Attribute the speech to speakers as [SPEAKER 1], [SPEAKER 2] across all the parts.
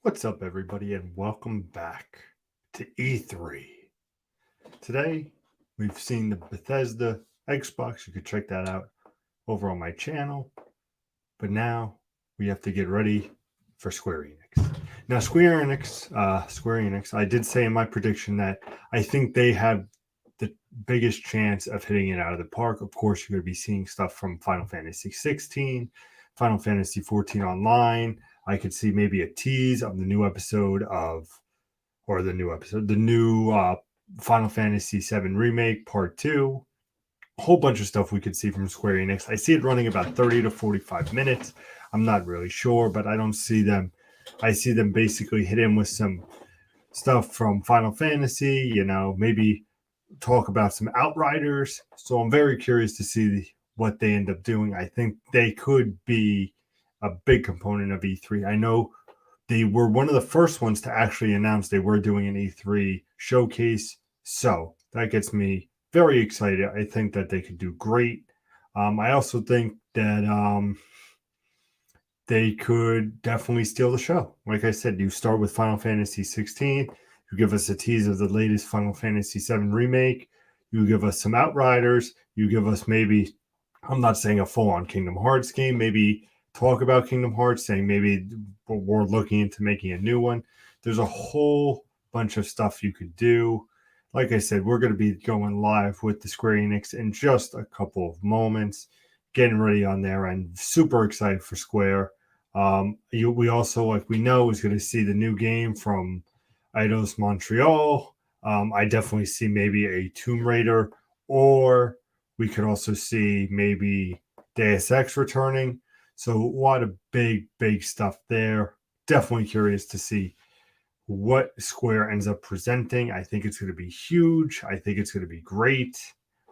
[SPEAKER 1] What's up, everybody, and welcome back to E3. Today, we've seen the Bethesda Xbox. You could check that out over on my channel. But now we have to get ready for Square Enix. Now, Square Enix, I did say in my prediction that I think they have the biggest chance of hitting it out of the park. Of course, you're going to be seeing stuff from Final Fantasy 16, Final Fantasy 14 Online. I could see maybe a tease of the new Final Fantasy 7 Remake Part 2. A whole bunch of stuff we could see from Square Enix. I see it running about 30 to 45 minutes. I'm not really sure, but I don't see them. I see them basically hit in with some stuff from Final Fantasy, maybe talk about some Outriders. So I'm very curious to see what they end up doing. I think they could be a big component of E3. I know they were one of the first ones to actually announce they were doing an E3 showcase. So that gets me very excited. I think that they could do great. I also think that they could definitely steal the show. Like I said, you start with Final Fantasy 16. You give us a tease of the latest Final Fantasy 7 remake. You give us some Outriders. You give us maybe, I'm not saying a full-on Kingdom Hearts game, maybe talk about Kingdom Hearts, saying maybe we're looking into making a new one. There's a whole bunch of stuff you could do. Like I said, we're going to be going live with the Square Enix in just a couple of moments, getting ready on there, and super excited for Square. We also, like we know, is going to see the new game from Eidos Montreal. I definitely see maybe a Tomb Raider, or we could also see maybe Deus Ex returning. So a lot of big stuff there. Definitely curious to see what Square ends up presenting. I think it's going to be huge. I think it's going to be great.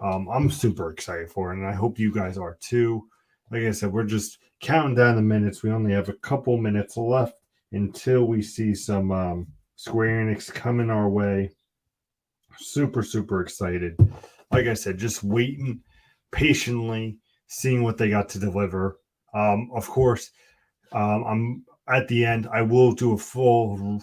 [SPEAKER 1] I'm super excited for it, and I hope you guys are too. Like I said, we're just counting down the minutes. We only have a couple minutes left until we see some Square Enix coming our way. Super excited. Like I said, just waiting patiently, seeing what they got to deliver. Of course, I'm at the end. I will do a full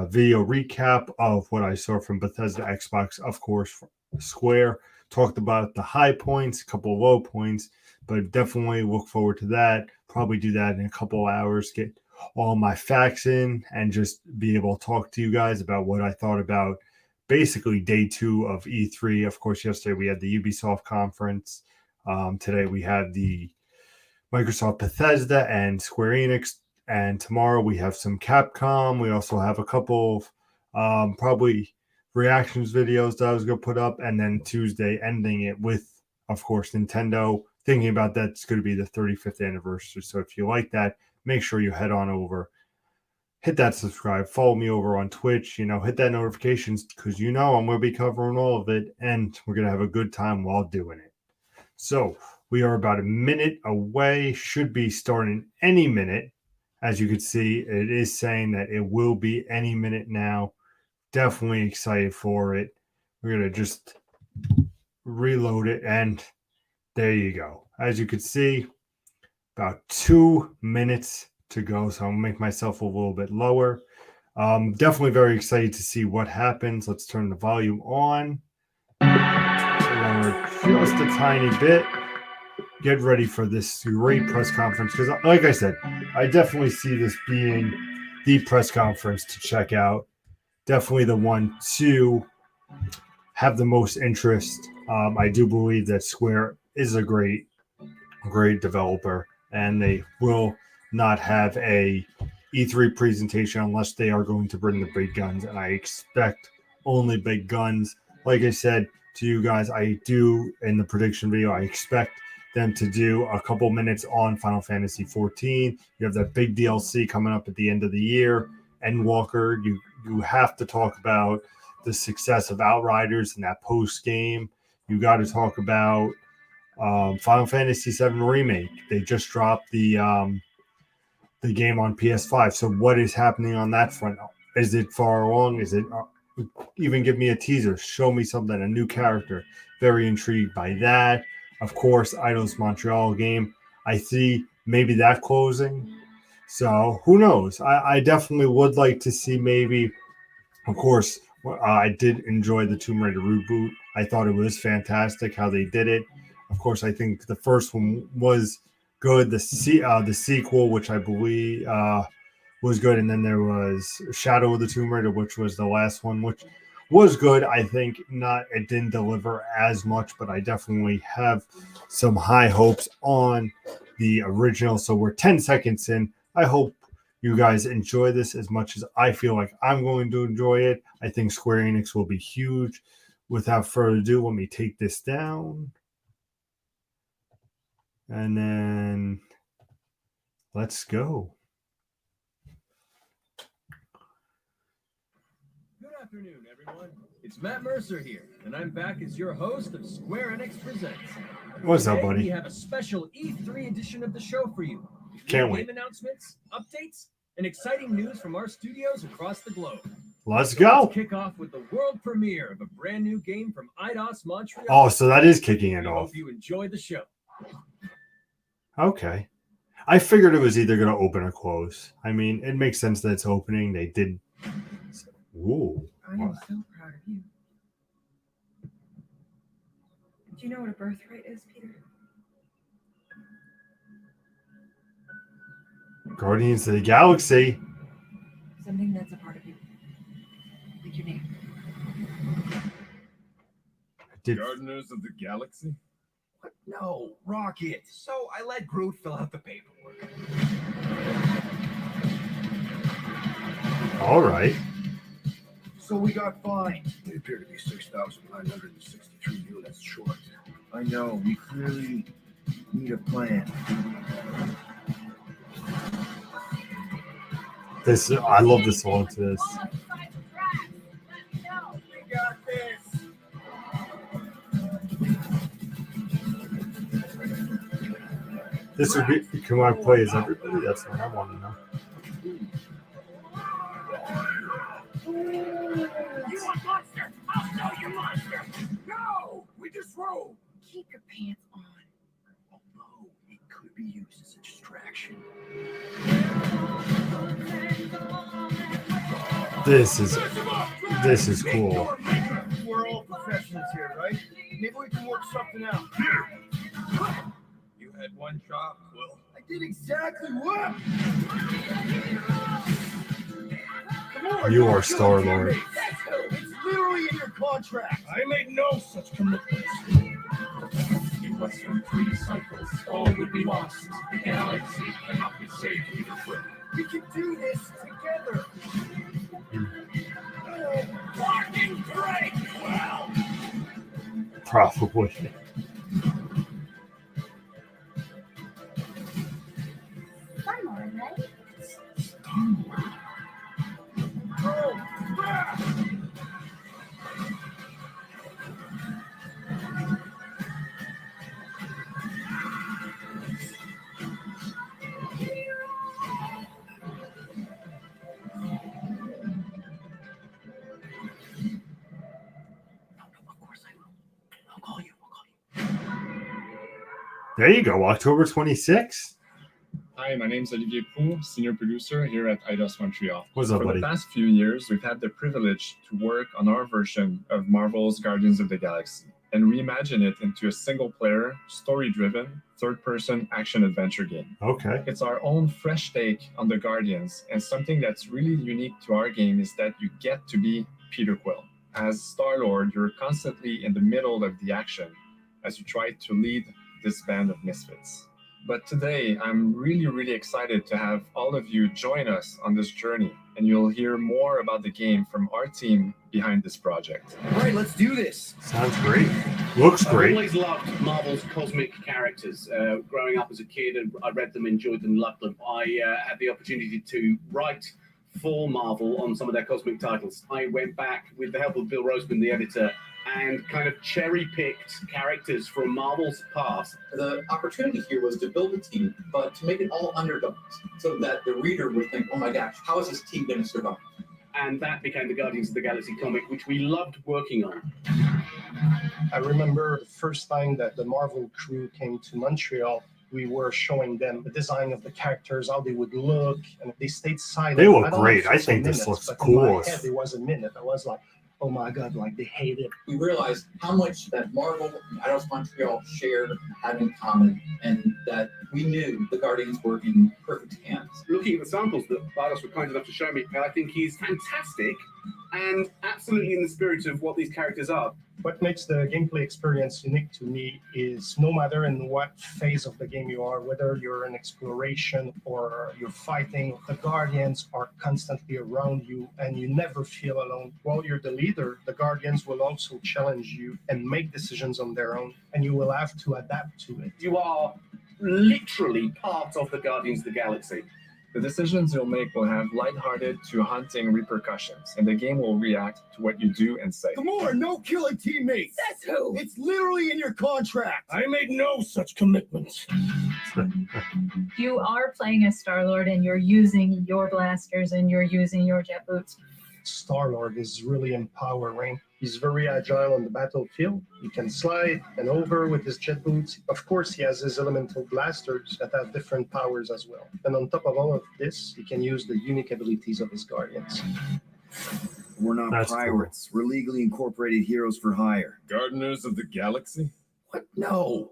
[SPEAKER 1] video recap of what I saw from Bethesda Xbox. Of course, Square talked about the high points, a couple of low points, but definitely look forward to that. Probably do that in a couple of hours. Get all my facts in and just be able to talk to you guys about what I thought about basically day 2 of E3. Of course, yesterday we had the Ubisoft conference. Today we had the Microsoft Bethesda and Square Enix. And tomorrow we have some Capcom. We also have a couple of probably reactions videos that I was going to put up. And then Tuesday ending it with, of course, Nintendo. Thinking about that's going to be the 35th anniversary. So if you like that, make sure you head on over. Hit that subscribe. Follow me over on Twitch. Hit that notifications because I'm going to be covering all of it. And we're going to have a good time while doing it. So we are about a minute away. Should be starting any minute. As you can see, it is saying that it will be any minute now. Definitely excited for it. We're going to just reload it. And there you go. As you can see, about 2 minutes to go. So I'll make myself a little bit lower. Definitely very excited to see what happens. Let's turn the volume on. Lower just a tiny bit. Get ready for this great press conference because, like I said, I definitely see this being the press conference to check out. Definitely the one to have the most interest. I do believe that Square is a great developer, and they will not have a E3 presentation unless they are going to bring the big guns, and I expect only big guns. Like I said to you guys, I do in the prediction video, I expect them to do a couple minutes on Final Fantasy 14. You have that big DLC coming up at the end of the year. Endwalker, you have to talk about the success of Outriders in that post game. You got to talk about Final Fantasy 7 Remake. They just dropped the game on PS5. So what is happening on that front? Is it far along? Is it even give me a teaser? Show me something, a new character. Very intrigued by that. Of course, Eidos Montreal game. I see maybe that closing. So who knows? I definitely would like to see maybe. Of course, I did enjoy the Tomb Raider reboot. I thought it was fantastic how they did it. Of course, I think the first one was good. The sequel, which I believe was good, and then there was Shadow of the Tomb Raider, which was the last one, which was good. I think not it didn't deliver as much, but I definitely have some high hopes on the original. So we're 10 seconds in. I hope you guys enjoy this as much as I feel like I'm going to enjoy it. I think Square Enix will be huge. Without further ado, let me take this down. And then let's go.
[SPEAKER 2] Good afternoon, everyone. It's Matt Mercer here, and I'm back as your host of Square Enix Presents.
[SPEAKER 1] What's
[SPEAKER 2] Today,
[SPEAKER 1] up, buddy?
[SPEAKER 2] We have a special E3 edition of the show for you.
[SPEAKER 1] Can't wait.
[SPEAKER 2] Game announcements, updates, and exciting news from our studios across the globe.
[SPEAKER 1] Let's go.
[SPEAKER 2] Let's kick off with the world premiere of a brand new game from Eidos Montreal.
[SPEAKER 1] Oh, so that is kicking it
[SPEAKER 2] I
[SPEAKER 1] off.
[SPEAKER 2] hope you enjoy the show.
[SPEAKER 1] Okay. I figured it was either going to open or close. I mean, it makes sense that it's opening. They did. Ooh.
[SPEAKER 3] I am so proud of you. Do you know what a birthright is, Peter?
[SPEAKER 1] Guardians of the Galaxy.
[SPEAKER 3] Something that's a part of you. Like your name.
[SPEAKER 4] Gardeners of the Galaxy?
[SPEAKER 2] What? No, Rocket. So I let Groot fill out the paperwork.
[SPEAKER 1] All right.
[SPEAKER 4] So we got fined. They appear to be 6,963 units short. I know, we clearly need a plan.
[SPEAKER 1] I love the song to this.
[SPEAKER 4] We got this.
[SPEAKER 1] This would be. Can I play as everybody? That's what I want to know.
[SPEAKER 4] You a monster! I'll know you monster! No! We just rode!
[SPEAKER 3] Keep your pants on.
[SPEAKER 4] Although it could be used as a distraction.
[SPEAKER 1] This is cool.
[SPEAKER 4] We're all professionals here, right? Maybe we can work something out. You had one shot, Quill. I did exactly what?
[SPEAKER 1] You are Star-Lord.
[SPEAKER 4] It's literally in your contract. I made no such commitments.
[SPEAKER 5] In less than 3 cycles, all would be lost. The galaxy cannot be saved either way.
[SPEAKER 4] We can do this together.
[SPEAKER 5] Fucking great! Well,
[SPEAKER 1] Probably.
[SPEAKER 3] Star-Lord, right?
[SPEAKER 4] Oh, crap!
[SPEAKER 1] There you go. October 26th.
[SPEAKER 6] Hi, my name is Olivier Pou, senior producer here at Eidos Montreal.
[SPEAKER 1] What's up,
[SPEAKER 6] For
[SPEAKER 1] buddy?
[SPEAKER 6] the past few years, we've had the privilege to work on our version of Marvel's Guardians of the Galaxy and reimagine it into a single-player, story-driven, third-person action-adventure game.
[SPEAKER 1] Okay.
[SPEAKER 6] It's our own fresh take on the Guardians, and something that's really unique to our game is that you get to be Peter Quill. As Star-Lord, you're constantly in the middle of the action as you try to lead this band of misfits. But today, I'm really excited to have all of you join us on this journey, and you'll hear more about the game from our team behind this project.
[SPEAKER 4] All right, let's do this.
[SPEAKER 1] Sounds great. Looks
[SPEAKER 7] I've
[SPEAKER 1] great.
[SPEAKER 7] always loved Marvel's cosmic characters. Growing up as a kid, and I read them, enjoyed them, loved them. I had the opportunity to write for Marvel on some of their cosmic titles. I went back with the help of Bill Roseman, the editor, and kind of cherry-picked characters from Marvel's past.
[SPEAKER 8] The opportunity here was to build a team, but to make it all underdogs, so that the reader would think, oh my gosh, how is this team going to survive?
[SPEAKER 7] And that became the Guardians of the Galaxy comic, which we loved working on.
[SPEAKER 9] I remember the first time that the Marvel crew came to Montreal, we were showing them the design of the characters, how they would look, and they stayed silent.
[SPEAKER 1] They look
[SPEAKER 9] I don't know
[SPEAKER 1] great.
[SPEAKER 9] if
[SPEAKER 1] I
[SPEAKER 9] it's a
[SPEAKER 1] think this
[SPEAKER 9] minute,
[SPEAKER 1] looks
[SPEAKER 9] but
[SPEAKER 1] cool.
[SPEAKER 9] In my head, it was a minute. I was like, oh my God, like they hate it.
[SPEAKER 8] We realized how much that Marvel and Eidos Montreal share and have in common, and that we knew the Guardians were in perfect hands.
[SPEAKER 7] Looking at the samples that Eidos were kind enough to show me, I think he's fantastic and absolutely in the spirit of what these characters are.
[SPEAKER 9] What makes the gameplay experience unique to me is no matter in what phase of the game you are, whether you're in exploration or you're fighting, the Guardians are constantly around you and you never feel alone. While you're the leader, the Guardians will also challenge you and make decisions on their own, and you will have to adapt to it.
[SPEAKER 7] You are literally part of the Guardians of the Galaxy.
[SPEAKER 6] The decisions you'll make will have lighthearted to haunting repercussions, and the game will react to what you do and say.
[SPEAKER 4] Gamora, no killing teammates.
[SPEAKER 3] Says who?
[SPEAKER 4] It's literally in your contract.
[SPEAKER 10] I made no such commitments.
[SPEAKER 11] You are playing as Star-Lord and you're using your blasters and you're using your jet boots.
[SPEAKER 9] Star-Lord is really empowering. He's very agile on the battlefield. He can slide and over with his jet boots. Of course, he has his elemental blasters that have different powers as well. And on top of all of this, he can use the unique abilities of his Guardians.
[SPEAKER 4] We're not
[SPEAKER 1] That's
[SPEAKER 4] pirates. We're legally incorporated heroes for hire.
[SPEAKER 10] Gardeners of the Galaxy?
[SPEAKER 4] What? No.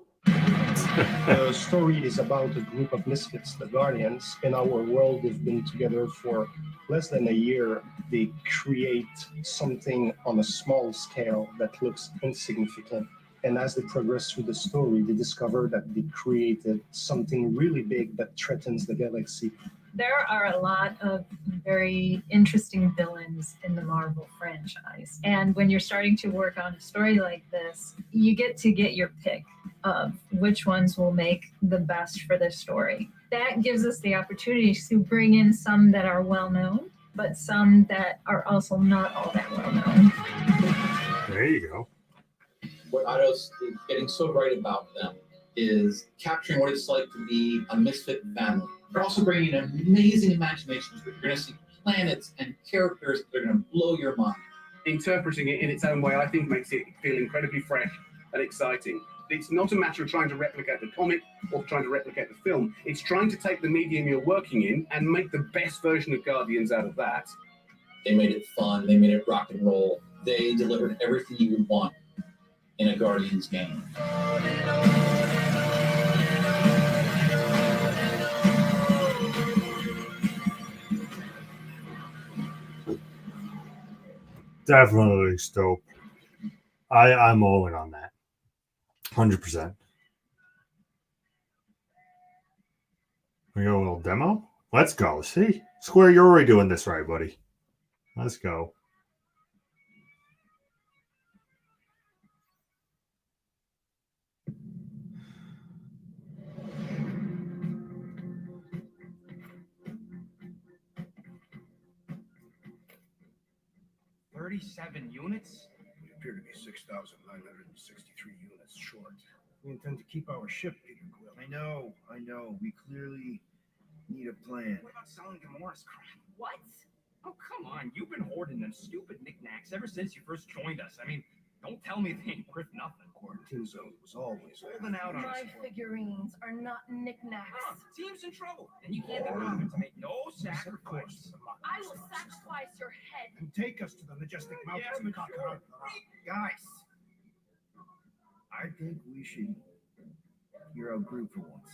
[SPEAKER 9] The story is about a group of misfits, the Guardians. In our world, they've been together for less than a year. They create something on a small scale that looks insignificant. And as they progress through the story, they discover that they created something really big that threatens the galaxy.
[SPEAKER 11] There are a lot of very interesting villains in the Marvel franchise. And when you're starting to work on a story like this, you get to get your pick of which ones will make the best for this story. That gives us the opportunity to bring in some that are well known, but some that are also not all that well known.
[SPEAKER 1] There you go.
[SPEAKER 8] What Eidos is getting so right about them is capturing what it's like to be a misfit family. They're also bringing an amazing imagination to it. You're going to see planets and characters that are going to blow your mind.
[SPEAKER 7] Interpreting it in its own way, I think, makes it feel incredibly fresh and exciting. It's not a matter of trying to replicate the comic or trying to replicate the film. It's trying to take the medium you're working in and make the best version of Guardians out of that.
[SPEAKER 8] They made it fun. They made it rock and roll. They delivered everything you would want in a Guardians game.
[SPEAKER 1] Definitely dope. I'm all in on that. 100%. We got a little demo? Let's go. See? Square, you're already doing this right, buddy. Let's go.
[SPEAKER 10] $37 units?
[SPEAKER 4] We appear to be 6,963 units short. We intend to keep our ship, Peter Quill. I know. We clearly need a plan.
[SPEAKER 10] What about selling Gamora's crap? What? Oh, come on. You've been hoarding them stupid knickknacks ever since you first joined us. I mean, don't tell me they ain't worth nothing.
[SPEAKER 4] Quarantine zone was always
[SPEAKER 10] Holding out on
[SPEAKER 3] My
[SPEAKER 10] us.
[SPEAKER 3] figurines are not knickknacks.
[SPEAKER 10] Team's in trouble, and you can't be bothered to make no sacrifice.
[SPEAKER 3] I will sacrifice your head.
[SPEAKER 4] And take us to the majestic mountains
[SPEAKER 10] Yeah,
[SPEAKER 4] and
[SPEAKER 10] but
[SPEAKER 4] conquer
[SPEAKER 10] sure.
[SPEAKER 4] our guys. I think we should hear our group for once.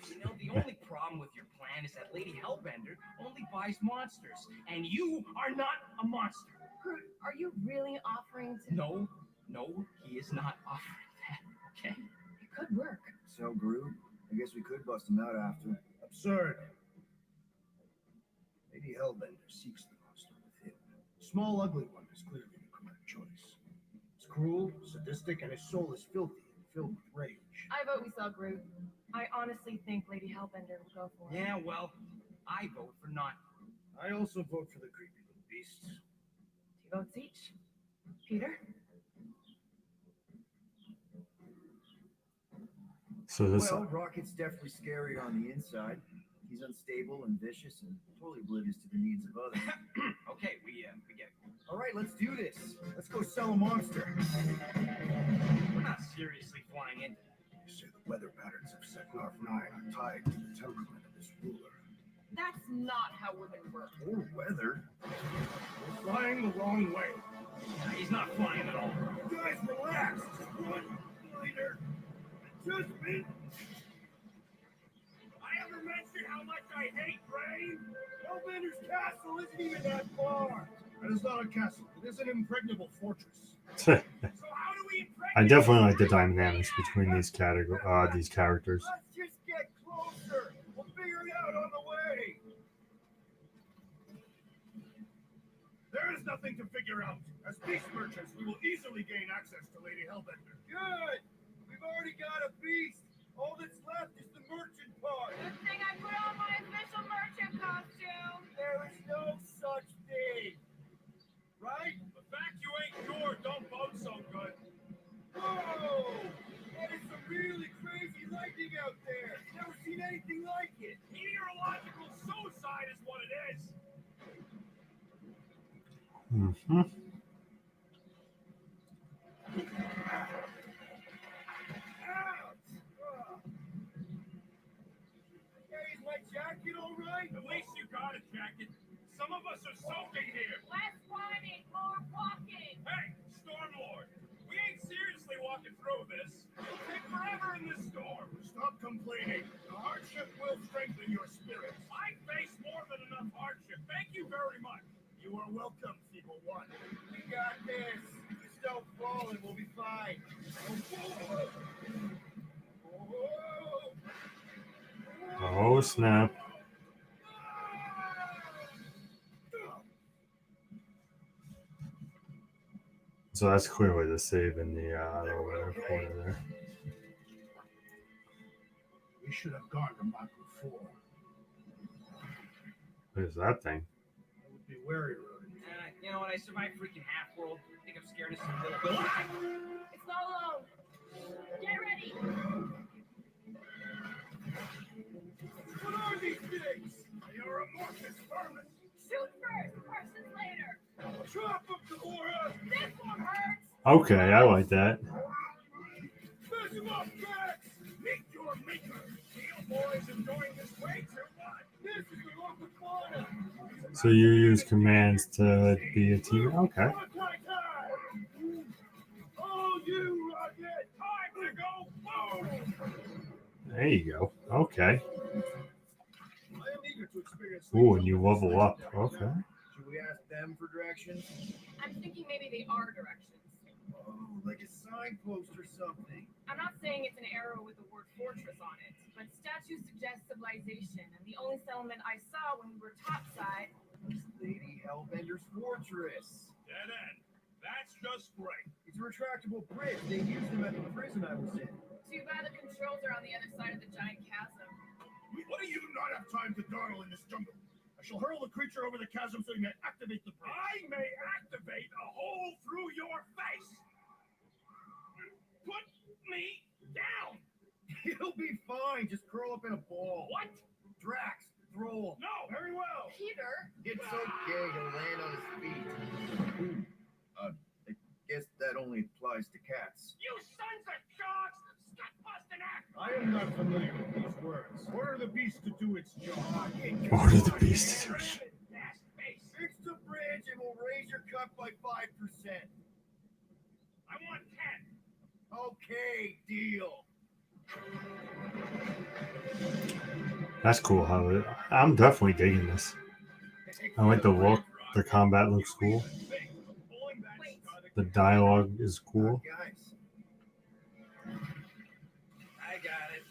[SPEAKER 10] You know, the only problem with your plan is that Lady Hellbender only buys monsters, and you are not a monster.
[SPEAKER 3] Groot, are you really offering to?
[SPEAKER 10] No, he is not offering that, okay?
[SPEAKER 3] It could work.
[SPEAKER 4] So, Groot, I guess we could bust him out after. Absurd. Lady Hellbender seeks the monster within. The small, ugly one is clearly the correct choice. It's cruel, sadistic, and his soul is filthy and filled with rage.
[SPEAKER 3] I vote we sell Groot. I honestly think Lady Hellbender will go for it.
[SPEAKER 10] Yeah, well, I vote for not.
[SPEAKER 4] I also vote for the creepy little beast.
[SPEAKER 3] 2 votes each. Peter?
[SPEAKER 1] So this
[SPEAKER 4] Well, Rocket's definitely scarier on the inside. He's unstable and vicious and totally oblivious to the needs of others.
[SPEAKER 10] Okay, we get it.
[SPEAKER 4] All right, let's do this. Let's go sell a monster.
[SPEAKER 10] We're not seriously flying into that.
[SPEAKER 4] You say the weather patterns of Seknarf 9 are tied to the temperament of this ruler.
[SPEAKER 3] That's not how women work.
[SPEAKER 4] Or weather.
[SPEAKER 10] We're flying the wrong way. Nah, he's not flying at all.
[SPEAKER 4] Guys, relax. Just one minor adjustment.
[SPEAKER 10] I ever mentioned how much I hate rain?
[SPEAKER 4] Hellbender's castle isn't even that far. That is not a castle. It is an impregnable fortress.
[SPEAKER 10] So how do we
[SPEAKER 1] I definitely like the dynamics between these characters.
[SPEAKER 4] Let's just get closer. We'll figure it out on the way.
[SPEAKER 10] There is nothing to figure out. As beast merchants, we will easily gain access to Lady Hellbender.
[SPEAKER 4] Good. We've already got a beast. All that's left is the merchant part.
[SPEAKER 3] Good thing I put on my official merchant costume.
[SPEAKER 4] There is no such thing. Right?
[SPEAKER 10] The fact you ain't sure don't bode so good.
[SPEAKER 4] Whoa! That is some really crazy lightning out there. Never seen anything like it.
[SPEAKER 10] Meteorological suicide is what it is.
[SPEAKER 1] Mm-hmm.
[SPEAKER 4] Ouch! Hey, is my jacket all right?
[SPEAKER 10] At least you got a jacket. Some of us are soaking here.
[SPEAKER 3] Less running, more walking.
[SPEAKER 10] Hey, Stormlord, we ain't seriously walking through this. It'll take forever in this storm. Stop complaining. The hardship will strengthen your spirits. I face more than enough hardship. Thank you very much. You are welcome, Feeble One.
[SPEAKER 4] We got this. Just don't fall and we'll be fine.
[SPEAKER 1] Oh snap! So that's clearly the save in the lower corner there.
[SPEAKER 4] We should have gone to Mach 4.
[SPEAKER 1] What is that thing?
[SPEAKER 4] I would be wary, Rodent.
[SPEAKER 10] You know what? I survived freaking Half-World. I think I'm scared of some little...
[SPEAKER 3] It's not alone. Get ready.
[SPEAKER 4] What are these things?
[SPEAKER 10] They are amorphous vermin.
[SPEAKER 3] Shoot first, questions later.
[SPEAKER 4] Chop them, Gamora!
[SPEAKER 3] This one hurts.
[SPEAKER 1] Okay, I like that.
[SPEAKER 4] Smash them up, Max!
[SPEAKER 10] Meet your maker. Steel Boy's enjoying this way too much.
[SPEAKER 4] This is the local fauna!
[SPEAKER 1] So you use commands to be a team. Okay.
[SPEAKER 4] Rock like that! Oh, you rocket!
[SPEAKER 10] Time to go boom!
[SPEAKER 1] There you go. Okay.
[SPEAKER 4] I am eager to experience.
[SPEAKER 1] Ooh, and you level up. Okay.
[SPEAKER 4] Should we ask them for directions?
[SPEAKER 3] I'm thinking maybe they are directions.
[SPEAKER 4] Oh, like a signpost or something.
[SPEAKER 3] I'm not saying it's an arrow with the word fortress on it, but statues suggest civilization, and the only settlement I saw when we were topside
[SPEAKER 4] was Lady Hellbender's fortress.
[SPEAKER 10] Dead end. That's just great.
[SPEAKER 4] It's a retractable bridge. They used them at the prison I was in.
[SPEAKER 3] Too bad the controls are on the other side of the giant chasm.
[SPEAKER 10] What do you not have time to dawdle in this jungle? I shall hurl the creature over the chasm so you may activate the bridge. I may activate a hole through your face. Put me down.
[SPEAKER 4] He'll be fine. Just curl up in a ball.
[SPEAKER 10] What?
[SPEAKER 4] Drax, throw him.
[SPEAKER 10] No. Very well.
[SPEAKER 3] Peter?
[SPEAKER 4] It's okay. He'll land on his feet. I guess that only applies to cats.
[SPEAKER 10] You sons of dogs! Stop busting act!
[SPEAKER 4] I am not familiar with these words.
[SPEAKER 10] Order the beast to do its job.
[SPEAKER 1] Order the beast.
[SPEAKER 4] Fix the bridge and we'll raise your cut by 5%.
[SPEAKER 10] I want 10.
[SPEAKER 4] Okay, deal.
[SPEAKER 1] That's cool. I'm definitely digging this. I like the look. The combat looks cool. The dialogue is cool.
[SPEAKER 4] Guys,
[SPEAKER 10] I got it.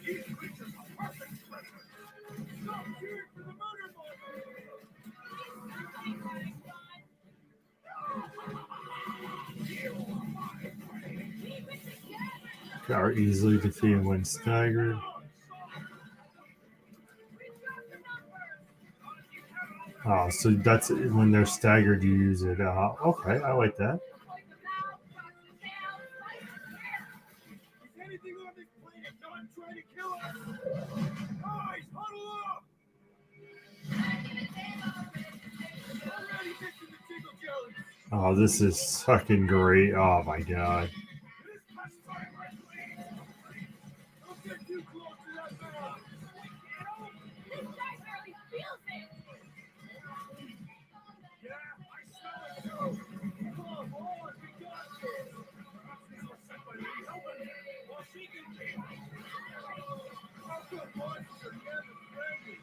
[SPEAKER 4] these creatures are perfect specimens. Stop cheering for the murder
[SPEAKER 1] Are easily defeated when staggered. Oh, so that's when they're staggered, you use it. Okay, I like that.
[SPEAKER 10] Is anything on this planet not trying to kill us? Guys, huddle up! Already missing the tickle jelly.
[SPEAKER 1] Oh, this is fucking great. Oh my god.
[SPEAKER 10] This much time, my please. Don't get too close to that barrel.
[SPEAKER 3] This guy barely feels it.
[SPEAKER 10] Yeah, I smell it too. Come on, we got this. Perhaps this will set my lady open while she can keep. How good monsters are never friendly.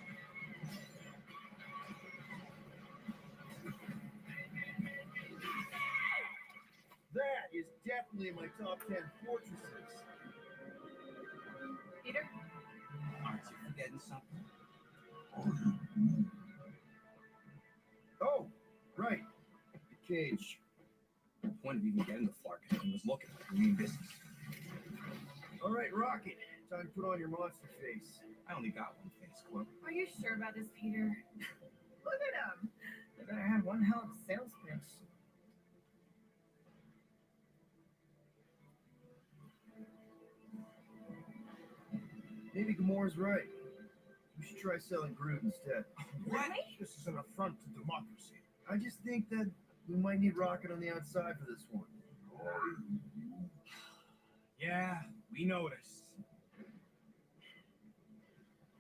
[SPEAKER 10] That is definitely in my top 10 fortresses.
[SPEAKER 3] Peter?
[SPEAKER 2] Aren't you forgetting something?
[SPEAKER 4] Oh, right. The cage.
[SPEAKER 2] The point of even getting the Flark thing was looking like we mean business.
[SPEAKER 4] All right, Rocket. Time to put on your monster face.
[SPEAKER 2] I only got one face, Quill.
[SPEAKER 3] Are you sure about this, Peter? Look at him. They better have one hell of a sales pitch.
[SPEAKER 4] Maybe Gamora's right. We should try selling Groot instead.
[SPEAKER 10] What? This is an affront to democracy.
[SPEAKER 4] I just think that we might need Rocket on the outside for this one.
[SPEAKER 10] Yeah, we noticed.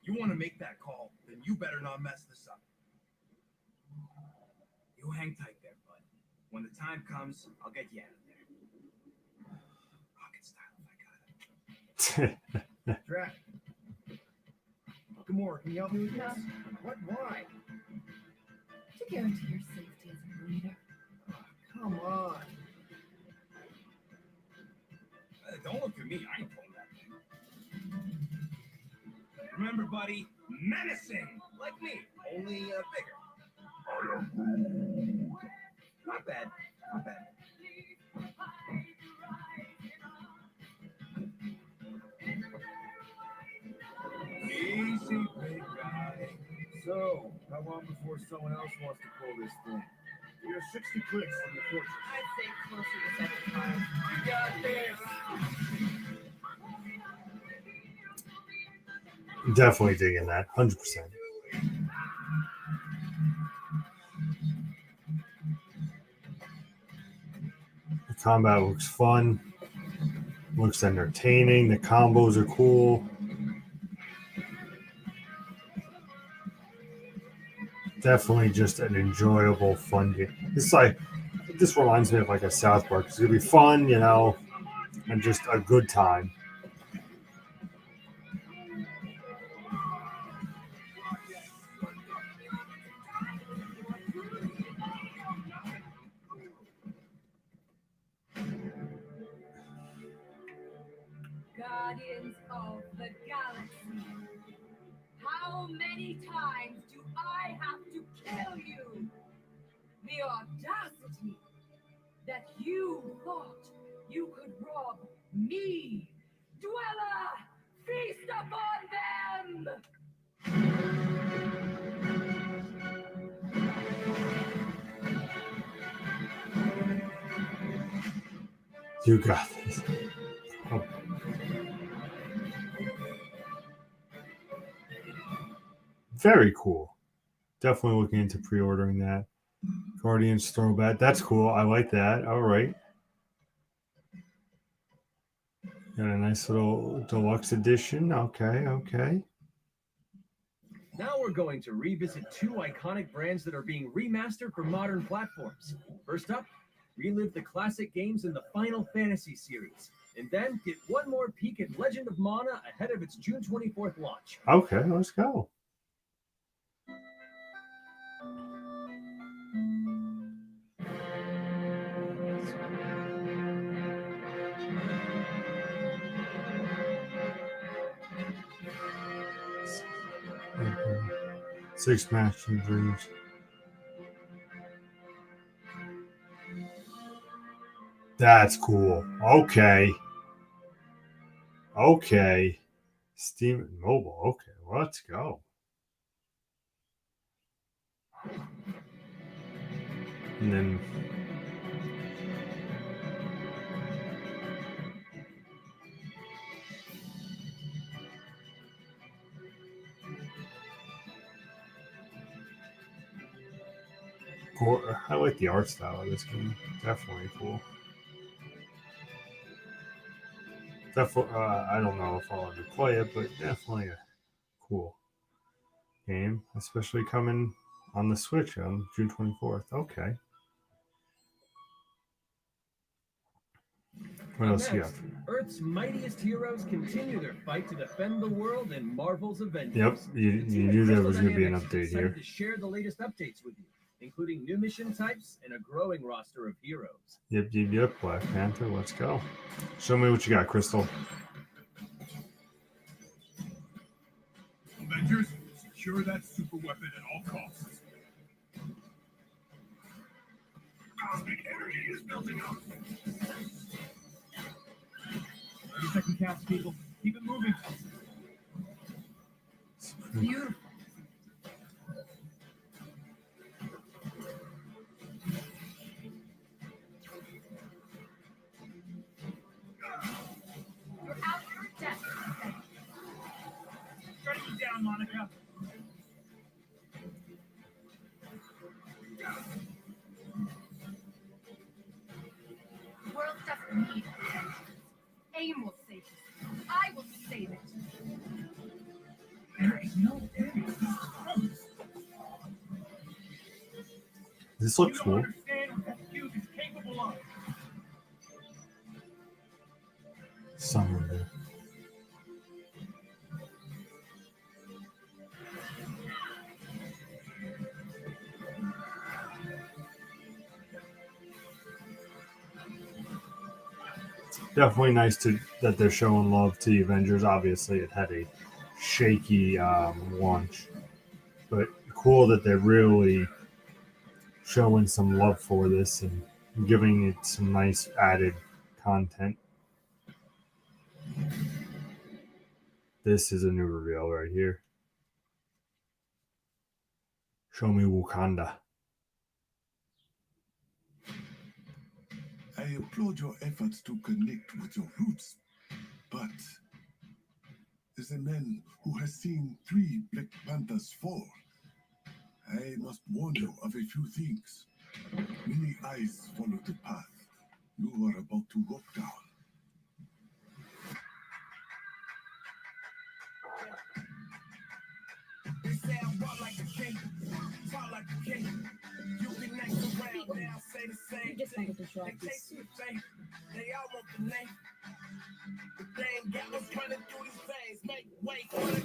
[SPEAKER 10] You want to make that call, then you better not mess this up. You hang tight there, bud. When the time comes, I'll get you out of there. Rocket style, if I got it.
[SPEAKER 4] Drac. Gamora, can you help me with
[SPEAKER 3] No.
[SPEAKER 4] this? What? Why?
[SPEAKER 3] To guarantee your safety as a leader.
[SPEAKER 4] Come on.
[SPEAKER 10] Don't look at me. I ain't pulling that thing. Remember, buddy, menacing, like me, only bigger. Not bad. Not bad. Easy, big guy.
[SPEAKER 4] So, how long before someone else wants to pull this thing?
[SPEAKER 10] You're 60 clicks from the fortress.
[SPEAKER 3] I'd say closer to 75.
[SPEAKER 10] We got this.
[SPEAKER 1] Definitely digging that. 100%. The combat looks fun. Looks entertaining. The combos are cool. Definitely just an enjoyable, fun game. This reminds me of like a South Park. It's gonna be fun, you know, and just a good time.
[SPEAKER 3] Guardians of the Galaxy. How many times do I have to kill you? The audacity that you thought you could rob me. Dweller, feast upon them!
[SPEAKER 1] You got this. Oh. Very cool. Definitely looking into pre-ordering that. Guardians throwback. That's cool. I like that. All right. Got a nice little deluxe edition. Okay, okay.
[SPEAKER 2] Now we're going to revisit two iconic brands that are being remastered for modern platforms. First up, relive the classic games in the Final Fantasy series, and then get one more peek at Legend of Mana ahead of its June 24th launch.
[SPEAKER 1] Okay, let's go. Six matching dreams. That's cool. Okay. Okay. Steam and mobile. Okay, let's go. And then I like the art style of this game. Definitely cool. Definitely, I don't know if I'll ever play it, but definitely a cool game, especially coming on the Switch on June 24th. Okay. What else you got?
[SPEAKER 2] Next, Earth's mightiest heroes continue their fight to defend the world in Marvel's Avengers.
[SPEAKER 1] Yep, you
[SPEAKER 2] The team at
[SPEAKER 1] knew there
[SPEAKER 2] Crystal
[SPEAKER 1] was going to be an
[SPEAKER 2] Dynamics is
[SPEAKER 1] update
[SPEAKER 2] excited
[SPEAKER 1] here.
[SPEAKER 2] to share the latest updates with you, including new mission types and a growing roster of heroes.
[SPEAKER 1] Yep. Black Panther, let's go. Show me what you got, Crystal.
[SPEAKER 10] Avengers, secure that super weapon at all costs. Cosmic energy is building up. 30-second cast, people. Keep it moving.
[SPEAKER 3] Beautiful. You're out your depth.
[SPEAKER 10] Try to keep down, Monica.
[SPEAKER 3] The world doesn't need it. AIM will save it. I will save it.
[SPEAKER 10] There is no end to this promise.
[SPEAKER 1] This looks
[SPEAKER 10] You
[SPEAKER 1] cool.
[SPEAKER 10] don't understand what that fuse is capable of.
[SPEAKER 1] Some of it. Definitely nice that they're showing love to the Avengers. Obviously, it had a shaky launch, but cool that they're really showing some love for this and giving it some nice added content. This is a new reveal right here. Show me Wakanda.
[SPEAKER 10] I applaud your efforts to connect with your roots, but as a man who has seen 3 Black Panthers fall, I must warn you of a few things. Many eyes follow the path you are about to walk down.
[SPEAKER 3] You just wanted to drag this suit.
[SPEAKER 10] They all want the name. But they ain't got us running through these veins. Make way for the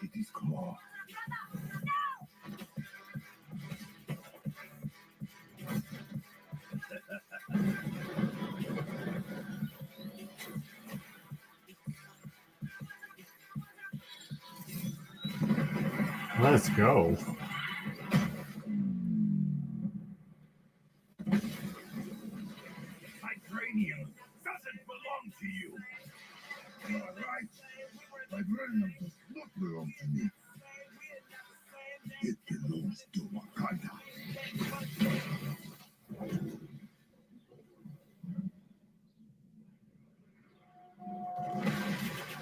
[SPEAKER 10] it is claw.
[SPEAKER 1] Let's go.
[SPEAKER 10] Vibranium doesn't belong to you. You are right. Vibranium does not belong to me. It belongs to Wakanda.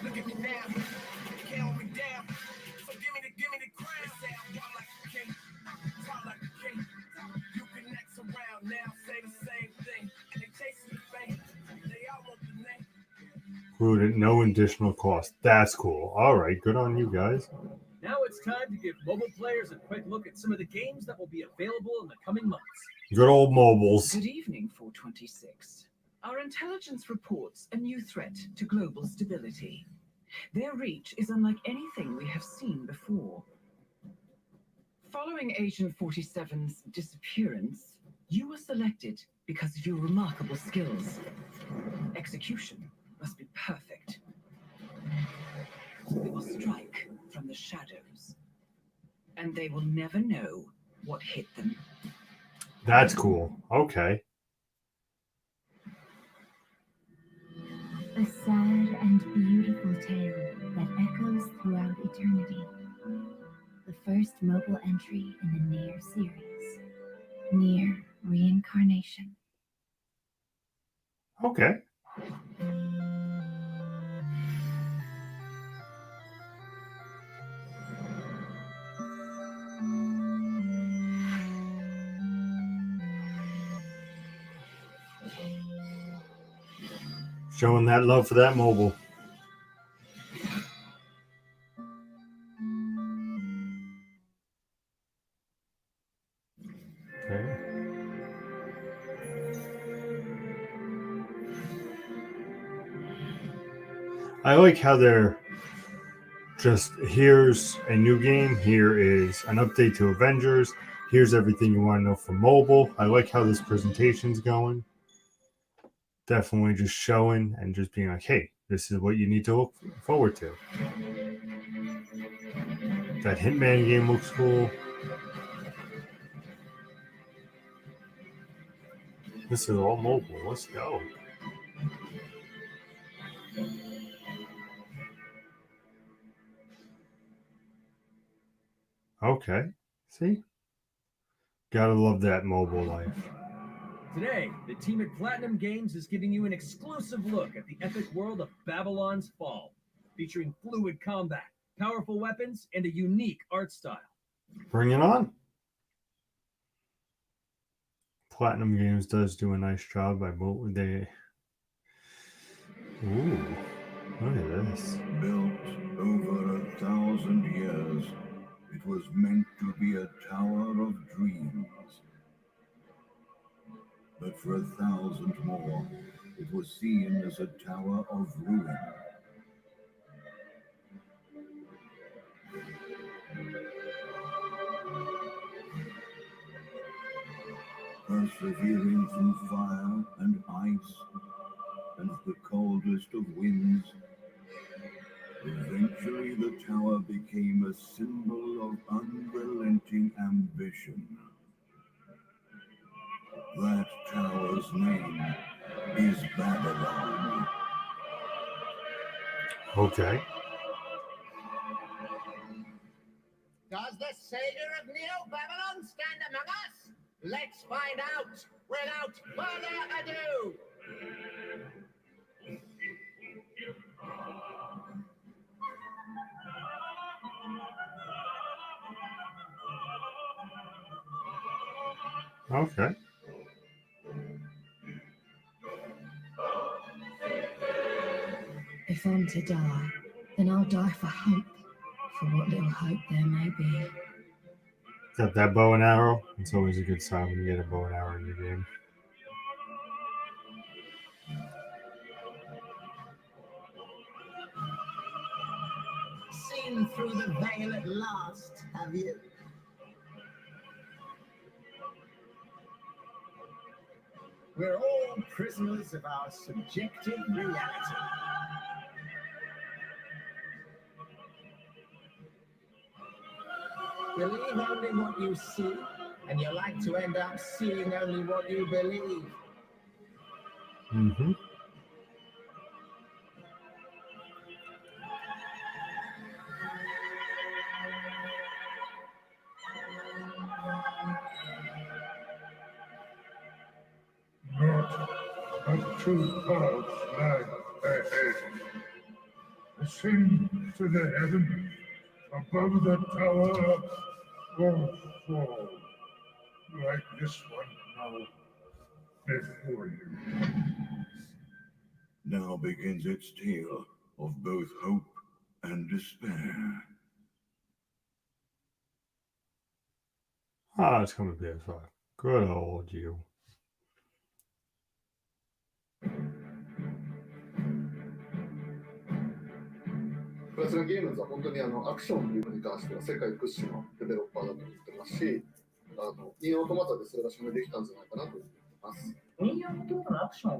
[SPEAKER 10] Look at me now. Count me down. So give me the crown. Say I walk like a king. Talk like a king. You can X around now. Say the same thing. They chasing the fame. They all want the name.
[SPEAKER 1] Included no additional cost. That's cool. All right, good on you guys.
[SPEAKER 2] Now it's time to give mobile players a quick look at some of the games that will be available in the coming months.
[SPEAKER 1] Good old mobiles.
[SPEAKER 12] Good evening, 426. Our intelligence reports a new threat to global stability. Their reach is unlike anything we have seen before. Following Agent 47's disappearance, you were selected because of your remarkable skills. Execution must be perfect. We will strike from the shadows, and they will never know what hit them.
[SPEAKER 1] That's cool. Okay.
[SPEAKER 13] A sad and beautiful tale that echoes echoes throughout eternity. The first mobile entry in the Nier series. Nier Reincarnation.
[SPEAKER 1] Okay. Showing that love for that mobile. Okay. I like how they're just, here's a new game, here is an update to Avengers, here's everything you want to know for mobile. I like how this presentation's going. Definitely just showing and just being like, hey, this is what you need to look forward to. That Hitman game looks cool. This is all mobile. Let's go. Okay. See? Gotta love that mobile life.
[SPEAKER 2] Today, the team at Platinum Games is giving you an exclusive look at the epic world of Babylon's Fall, featuring fluid combat, powerful weapons, and a unique art style.
[SPEAKER 1] Bring it on. Platinum Games does do a nice job. Ooh, look at this.
[SPEAKER 4] Built over 1,000 years, it was meant to be a tower of dreams. But for 1,000 more, it was seen as a tower of ruin. Persevering through fire and ice and the coldest of winds, eventually the tower became a symbol of unrelenting ambition. That tower's name is Babylon.
[SPEAKER 1] Okay.
[SPEAKER 14] Does the savior of Neo Babylon stand among us? Let's find out without further ado.
[SPEAKER 1] Okay.
[SPEAKER 15] If I'm to die, then I'll die for hope, for what little hope there may be.
[SPEAKER 1] Got that bow and arrow. It's always a good sign when you get a bow and arrow in your game.
[SPEAKER 14] Seen through the veil at last, have you? We're all prisoners of our subjective reality. Believe only what you see, and you're like to end up seeing only what you believe.
[SPEAKER 1] Mm-hmm.
[SPEAKER 10] Not a true cause lies ahead. Ascend to the heavens above the tower will fall, like this one now before you.
[SPEAKER 4] Now begins its tale of both hope and despair.
[SPEAKER 1] Ah, it's coming to PS5. Good old you.
[SPEAKER 16] プラチナゲームズは本当にアクションに関しては世界屈指のデベロッパーだと言ってますし、ニーオートマタでそれが証明できたんじゃないかなと思ってます。ニーオートマタのアクションを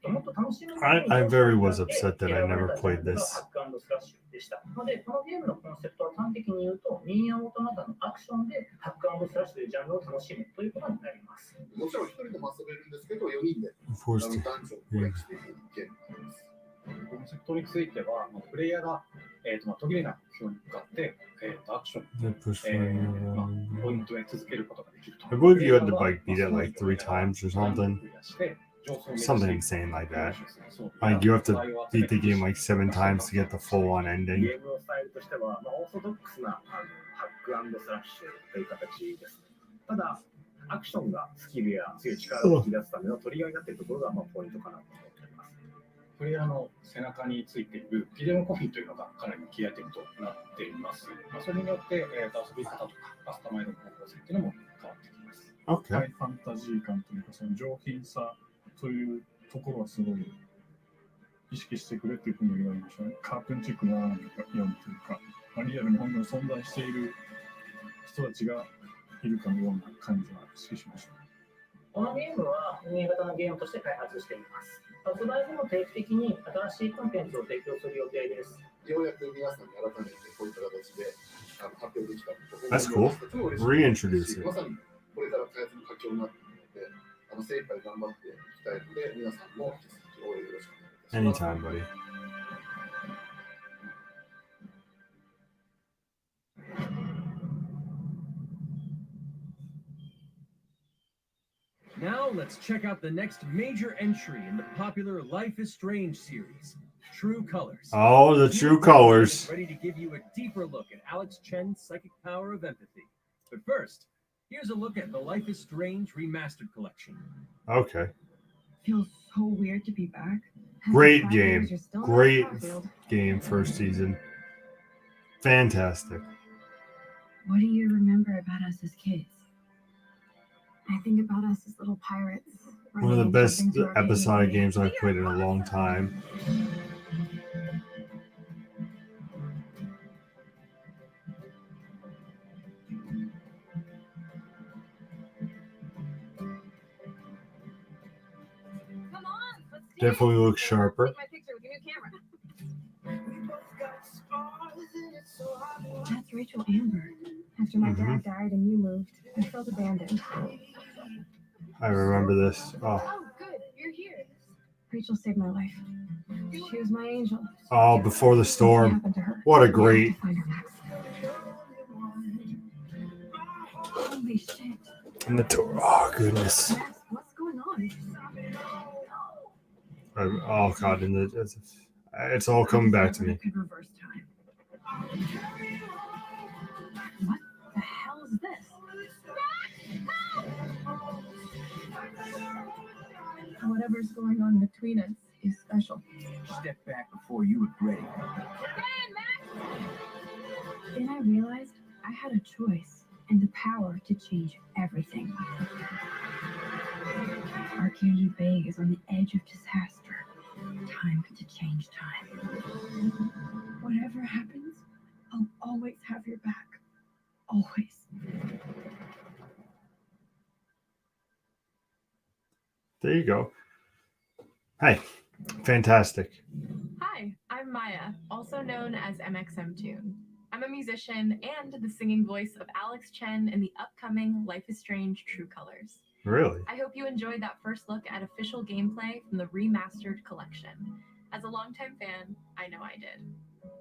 [SPEAKER 16] もっと楽しむ。
[SPEAKER 1] I very was upset that I never played this.
[SPEAKER 16] ハック&スラッシュでした。ので、このゲームのコンセプトは端的に言うと、ニーオートマタのアクションでハック&スラッシュというジャンルを楽しむということになります。もちろん一人でも遊べるんですけど、4人でダンジョンをプレイしていくゲームになります。
[SPEAKER 17] コンセプトについては、プレイヤーが途切れない目標に向かって、アクション、ポイントへ続けることができると。
[SPEAKER 1] I believe you had to like beat it like 3 times or something. Something insane like that. Like you have to beat the game like 7 times to get the full-on ending.
[SPEAKER 18] ゲームのスタイルとしては、オーソドックスなハック&スラッシュという形です。ただ、アクションがスキルや強い力を引き出すためのトリガーになっているところがポイントかなと思っております。
[SPEAKER 17] プレイヤーの背中についているビデオコインというのがかなりキーアイテムとなっています。それによって、遊び方とかカスタマイズの方法性っていうのも変わってきます。
[SPEAKER 1] Okay.
[SPEAKER 19] ハイファンタジー感というか、その上品さというところはすごい意識してくれっていうふうに言われましたね。カートゥーンチックな読むというか、リアルに本当に存在している人たちがいるかのような感じは意識しました。
[SPEAKER 18] このゲームは運営型のゲームとして開発しています。発売後も定期的に新しいコンテンツを提供する予定です。ようやく皆さんに改めてこういった形で発表できた。
[SPEAKER 1] That's cool. Reintroduce it.
[SPEAKER 18] まさにこれから開発の佳境になっているので、精一杯頑張っていきたいので、皆さんも引き続き応援よろしくお願いいたします。
[SPEAKER 1] Anytime, buddy.
[SPEAKER 2] Now let's check out the next major entry in the popular Life is Strange series, True Colors.
[SPEAKER 1] Oh, the True Colors.
[SPEAKER 2] Ready to give you a deeper look at Alex Chen's psychic power of empathy. But first, here's a look at the Life is Strange remastered collection.
[SPEAKER 1] Okay.
[SPEAKER 15] Feels so weird to be back.
[SPEAKER 1] Great game. Great game, first season. Fantastic.
[SPEAKER 15] What do you remember about us as kids? I think about us as little pirates.
[SPEAKER 1] One of the best episodic games I've played in a long time.
[SPEAKER 3] Come on, let's see.
[SPEAKER 1] Definitely looks sharper.
[SPEAKER 3] Take my picture with your new camera.
[SPEAKER 15] That's Rachel Amber. After my dad died and you moved, I felt abandoned.
[SPEAKER 1] I remember this. Oh,
[SPEAKER 3] Oh, good, you're here.
[SPEAKER 15] Rachel saved my life. She was my angel.
[SPEAKER 1] oh, Before the Storm.
[SPEAKER 15] Happened to her.
[SPEAKER 1] What a great.
[SPEAKER 15] Find her next. Holy shit.
[SPEAKER 1] And the tour. Oh, goodness.
[SPEAKER 15] What's going on?
[SPEAKER 1] Oh, God. And it's all coming back to me.
[SPEAKER 15] Could reverse time. What the hell is this? Whatever's going on between us is special.
[SPEAKER 2] Step back before you regret it.
[SPEAKER 15] Then I realized I had a choice and the power to change everything. Arcadia Bay is on the edge of disaster. Time to change time. Whatever happens, I'll always have your back. Always.
[SPEAKER 1] There you go. Hey, fantastic.
[SPEAKER 20] Hi, I'm Maya, also known as MXM Tune. I'm a musician and the singing voice of Alex Chen in the upcoming Life is Strange True Colors.
[SPEAKER 1] Really?
[SPEAKER 20] I hope you enjoyed that first look at official gameplay from the remastered collection. As a longtime fan, I know I did.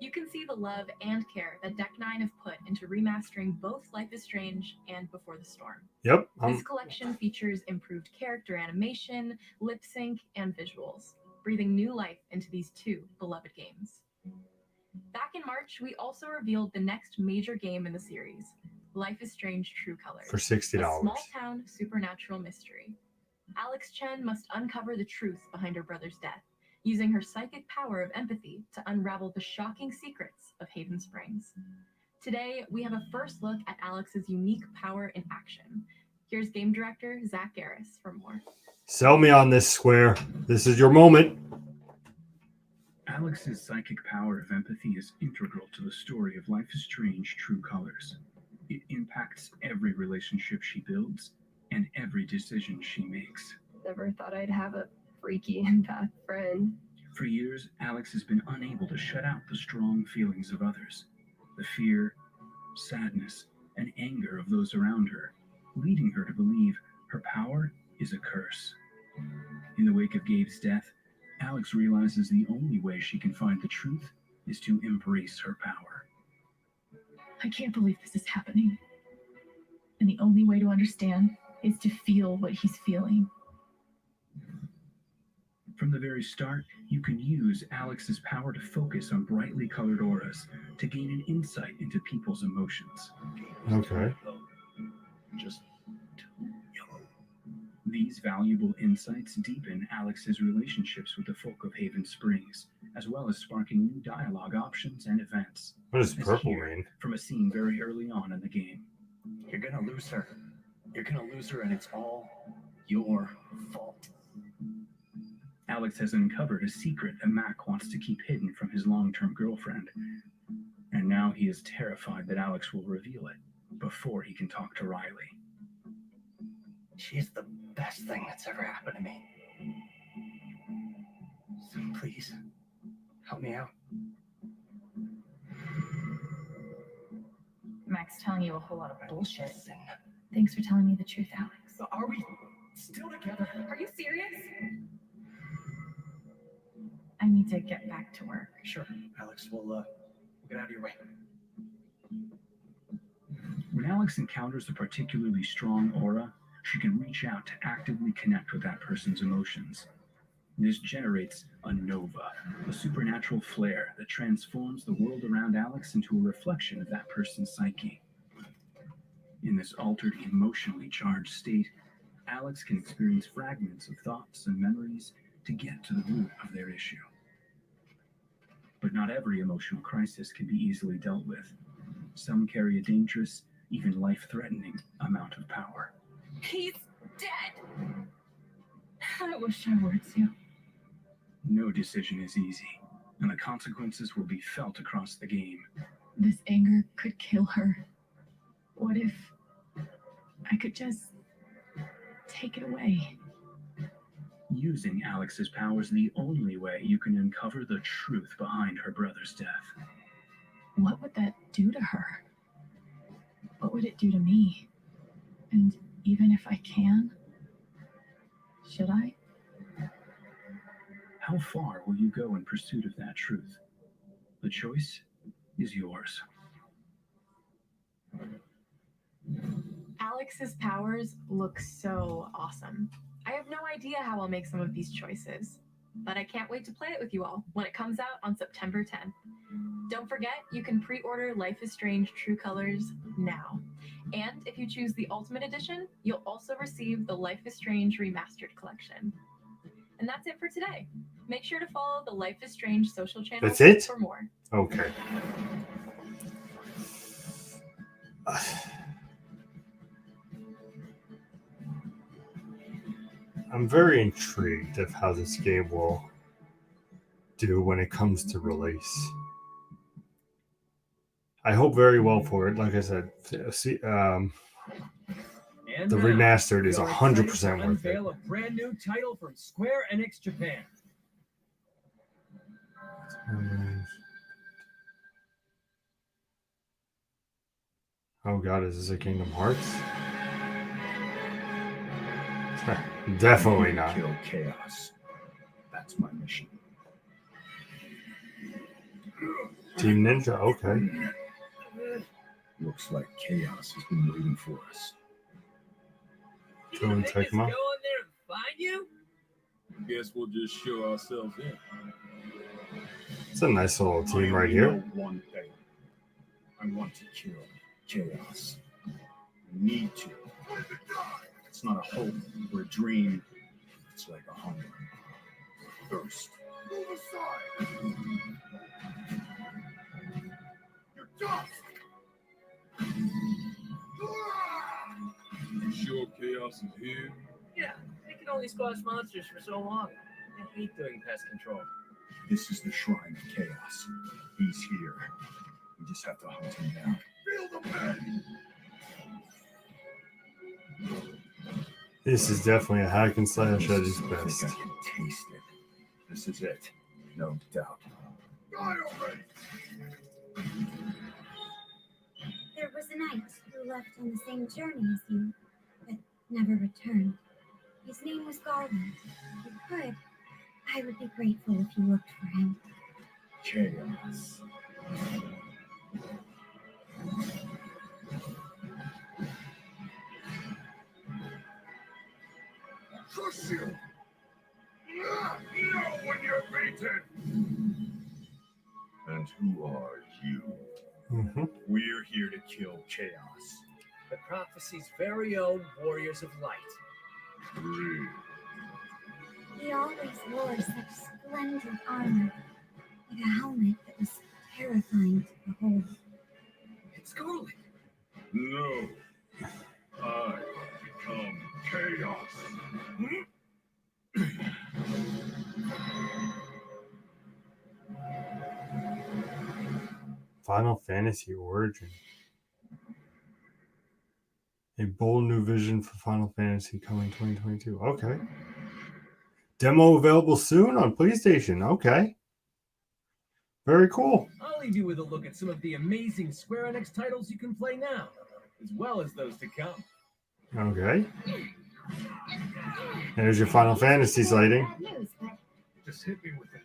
[SPEAKER 20] You can see the love and care that Deck 9 have put into remastering both Life is Strange and Before the Storm.
[SPEAKER 1] Yep.
[SPEAKER 20] This collection features improved character animation, lip sync, and visuals, breathing new life into these two beloved games. Back in March, we also revealed the next major game in the series, Life is Strange True Colors.
[SPEAKER 1] For $60.
[SPEAKER 20] A small-town supernatural mystery. Alex Chen must uncover the truth behind her brother's death, using her psychic power of empathy to unravel the shocking secrets of Haven Springs. Today, we have a first look at Alex's unique power in action. Here's game director Zach Garris for more.
[SPEAKER 1] Sell me on this, Square. This is your moment.
[SPEAKER 21] Alex's psychic power of empathy is integral to the story of Life is Strange True Colors. It impacts every relationship she builds and every decision she makes.
[SPEAKER 22] Never thought I'd have a freaky empath friend.
[SPEAKER 21] For years, Alex has been unable to shut out the strong feelings of others, the fear, sadness, and anger of those around her, leading her to believe her power is a curse. In the wake of Gabe's death, Alex realizes the only way she can find the truth is to embrace her power.
[SPEAKER 5] I can't believe this is happening. And the only way to understand is to feel what he's feeling.
[SPEAKER 21] From the very start, you can use Alex's power to focus on brightly colored auras to gain an insight into people's emotions.
[SPEAKER 1] Okay.
[SPEAKER 21] Just yellow. These valuable insights deepen Alex's relationships with the folk of Haven Springs, as well as sparking new dialogue options and events.
[SPEAKER 1] What does
[SPEAKER 21] As
[SPEAKER 1] purple
[SPEAKER 21] here,
[SPEAKER 1] mean?
[SPEAKER 21] From a scene very early on in the game.
[SPEAKER 2] You're gonna lose her. You're gonna lose her, and it's all your fault.
[SPEAKER 21] Alex has uncovered a secret that Mac wants to keep hidden from his long-term girlfriend. And now he is terrified that Alex will reveal it before he can talk to Riley.
[SPEAKER 2] She's the best thing that's ever happened to me. So please, help me out.
[SPEAKER 11] Mac's telling you a whole lot of bullshit. Thanks for telling me the truth, Alex.
[SPEAKER 2] Are we still together?
[SPEAKER 3] Are you serious?
[SPEAKER 11] I need to get back to work.
[SPEAKER 2] Sure, Alex, we'll get out of your way.
[SPEAKER 21] When Alex encounters a particularly strong aura, she can reach out to actively connect with that person's emotions. This generates a nova, a supernatural flare that transforms the world around Alex into a reflection of that person's psyche. In this altered, emotionally charged state, Alex can experience fragments of thoughts and memories to get to the root of their issue. But not every emotional crisis can be easily dealt with. Some carry a dangerous, even life-threatening amount of power.
[SPEAKER 3] He's dead.
[SPEAKER 5] I wish I were too.
[SPEAKER 21] No decision is easy, and the consequences will be felt across the game.
[SPEAKER 5] This anger could kill her. What if I could just take it away?
[SPEAKER 21] Using Alex's power is the only way you can uncover the truth behind her brother's death.
[SPEAKER 5] What would that do to her? What would it do to me? And even if I can, should I?
[SPEAKER 21] How far will you go in pursuit of that truth? The choice is yours.
[SPEAKER 20] Alex's powers look so awesome. I have no idea how I'll make some of these choices, but I can't wait to play it with you all when it comes out on September 10th. Don't forget, you can pre-order Life is Strange True Colors now. And if you choose the Ultimate Edition, you'll also receive the Life is Strange Remastered Collection. And that's it for today. Make sure to follow the Life is Strange social channels
[SPEAKER 1] That's it?
[SPEAKER 20] for more.
[SPEAKER 1] Okay. I'm very intrigued of how this game will do when it comes to release. I hope very well for it. Like I said, the remastered is 100% worth it.
[SPEAKER 2] Unveil a brand new title from Square Enix Japan.
[SPEAKER 1] Oh god, is this a Kingdom Hearts? Definitely not.
[SPEAKER 4] Kill chaos. That's my mission.
[SPEAKER 1] Team Ninja, okay.
[SPEAKER 4] Looks like chaos has been waiting for us.
[SPEAKER 1] Go and take them out.
[SPEAKER 10] Go in there and find you? Guess we'll just show ourselves in.
[SPEAKER 1] It's a nice little
[SPEAKER 4] I
[SPEAKER 1] team
[SPEAKER 4] only
[SPEAKER 1] right
[SPEAKER 4] know
[SPEAKER 1] here.
[SPEAKER 4] one thing. I want to kill chaos. I need to. It's not a hope or a dream. It's like a hunger. Thirst.
[SPEAKER 10] Move aside! You're dust! You sure chaos is here?
[SPEAKER 2] Yeah, they can only squash monsters for so long. I hate doing pest control.
[SPEAKER 4] This is the shrine of chaos. He's here. We just have to hunt him down.
[SPEAKER 10] Feel the pain!
[SPEAKER 1] This is definitely a hack and slash at its
[SPEAKER 4] I
[SPEAKER 1] best.
[SPEAKER 4] think I can taste it. This is it. No doubt.
[SPEAKER 10] Die already!
[SPEAKER 13] There was a knight who left on the same journey as you, but never returned. His name was Garland. If you could, I would be grateful if you looked for him.
[SPEAKER 4] chaos.
[SPEAKER 10] Crush you! No when you're beaten!
[SPEAKER 4] And who are you? We're here to kill chaos.
[SPEAKER 2] The prophecy's very own warriors of light.
[SPEAKER 4] Really?
[SPEAKER 13] He always wore such splendid armor, like a helmet that was terrifying to behold.
[SPEAKER 2] It's Garlic.
[SPEAKER 10] No. I become chaos.
[SPEAKER 1] Final Fantasy Origin. A bold new vision for Final Fantasy coming 2022. Okay. Demo available soon on PlayStation. Okay. Very cool.
[SPEAKER 2] I'll leave you with a look at some of the amazing Square Enix titles you can play now, as well as those to come.
[SPEAKER 1] Okay. There's your Final Fantasy sighting.
[SPEAKER 13] Bad news, but
[SPEAKER 10] Just hit me with it.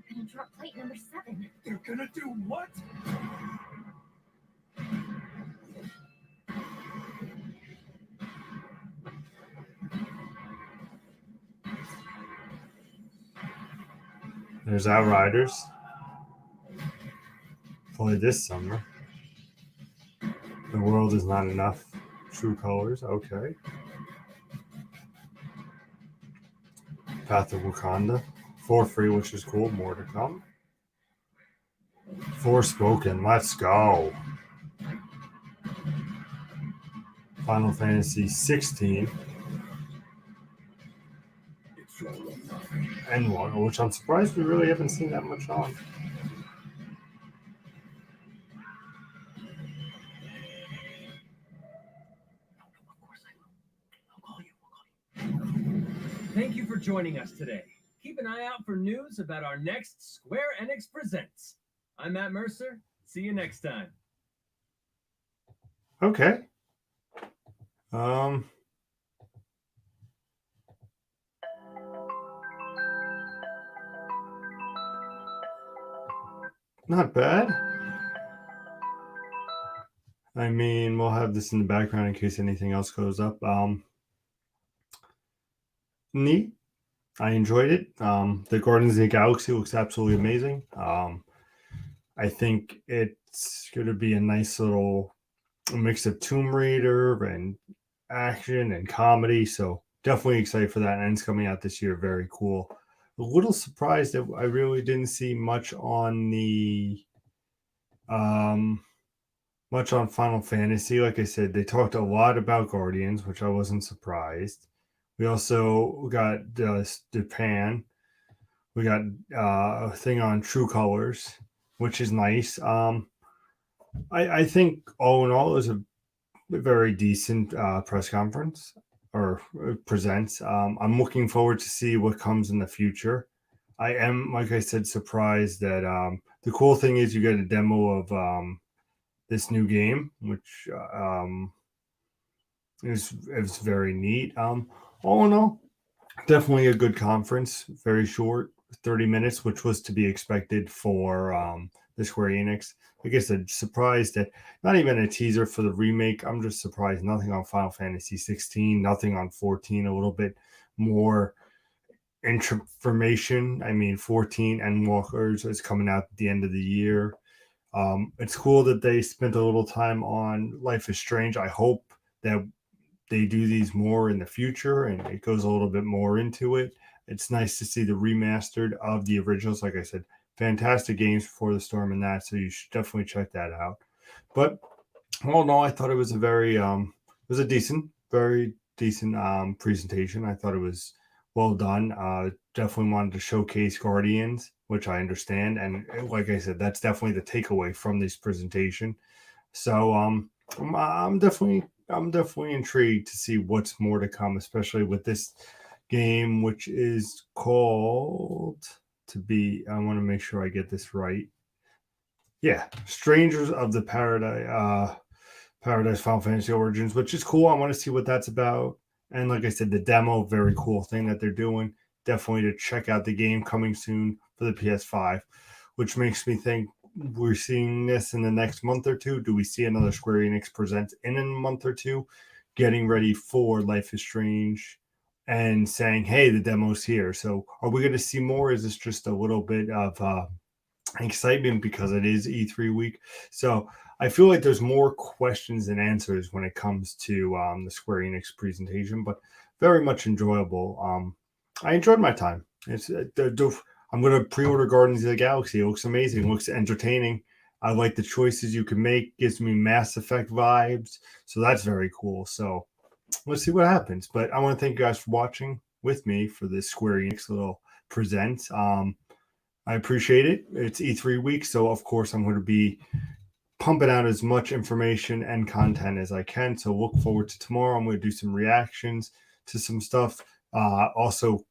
[SPEAKER 13] I'm gonna drop plate number 7.
[SPEAKER 10] They're gonna do what?
[SPEAKER 1] There's Outriders. Play this summer. The World Is Not Enough. True Colors. Okay. Path of Wakanda. For free, which is cool. More to come. Forspoken. Let's go. Final Fantasy 16. And one, which I'm surprised we really haven't seen that much on.
[SPEAKER 2] Thank you for joining us today. Keep an eye out for news about our next Square Enix Presents. I'm Matt Mercer. See you next time.
[SPEAKER 1] Okay. Not bad. I mean, we'll have this in the background in case anything else goes up. Neat. I enjoyed it. The Guardians of the Galaxy looks absolutely amazing. I think it's going to be a nice little mix of Tomb Raider and action and comedy. So definitely excited for that. And it's coming out this year. Very cool. A little surprised that I really didn't see much on the much on Final Fantasy. Like I said, they talked a lot about Guardians, which I wasn't surprised. We also got Japan. We got a thing on True Colors, which is nice. I think all in all, it was a very decent press conference or presents. I'm looking forward to see what comes in the future. I am, like I said, surprised that the cool thing is you get a demo of this new game, which is very neat. All in all, definitely a good conference. Very short, 30 minutes, which was to be expected for the Square Enix. Like I said, surprised that not even a teaser for the remake. I'm just surprised nothing on Final Fantasy 16, nothing on 14, a little bit more information. I mean, 14 Endwalkers is coming out at the end of the year. It's cool that they spent a little time on Life is Strange. I hope that they do these more in the future and it goes a little bit more into it. It's nice to see the remastered of the originals. Like I said, fantastic games before the storm and that, so you should definitely check that out. But all in all, I thought it was a very it was a very decent presentation. I thought it was well done. Definitely wanted to showcase Guardians, which I understand, and like I said, that's definitely the takeaway from this presentation. So I'm definitely intrigued to see what's more to come, especially with this game, which is called I want to make sure I get this right. Yeah, Strangers of the Paradise Final Fantasy Origins, which is cool. I want to see what that's about. And like I said, the demo, very cool thing that they're doing. Definitely to check out the game coming soon for the PS5. which makes me think we're seeing this in the next month or two. Do we see another Square Enix Presents in a month or two, getting ready for Life is Strange and saying, hey, the demo's here? So are we going to see more? Is this just a little bit of excitement because it is E3 week? So I feel like there's more questions than answers when it comes to the Square Enix presentation, but very much enjoyable. I enjoyed my time. I'm going to pre-order Guardians of the Galaxy. It looks amazing. It looks entertaining. I like the choices you can make. Gives me Mass Effect vibes. So that's very cool. So let's see what happens. But I want to thank you guys for watching with me for this Square Enix little present. I appreciate it. It's E3 week, so of course I'm going to be pumping out as much information and content as I can. So look forward to tomorrow. I'm going to do some reactions to some stuff. Also,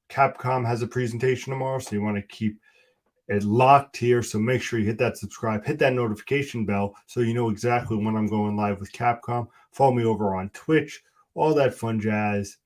[SPEAKER 1] Capcom has a presentation tomorrow, so you want to keep it locked here. So make sure you hit that subscribe, hit that notification bell so you know exactly when I'm going live with Capcom. Follow me over on Twitch, all that fun jazz.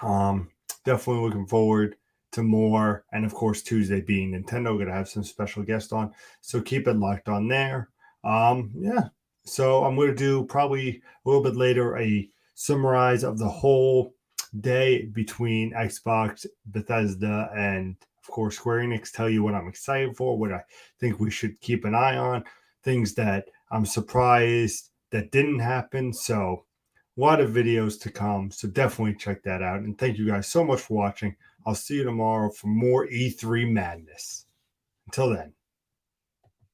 [SPEAKER 1] Definitely looking forward to more. And of course, Tuesday being Nintendo, going to have some special guests on. So keep it locked on there. Yeah. So I'm going to do probably a little bit later a summarize of the whole day between Xbox, Bethesda, and of course Square Enix. Tell you what I'm excited for, what I think we should keep an eye on, things that I'm surprised that didn't happen. So a lot of videos to come. So definitely check that out. And thank you guys so much for watching. I'll see you tomorrow for more E3 madness. Until then.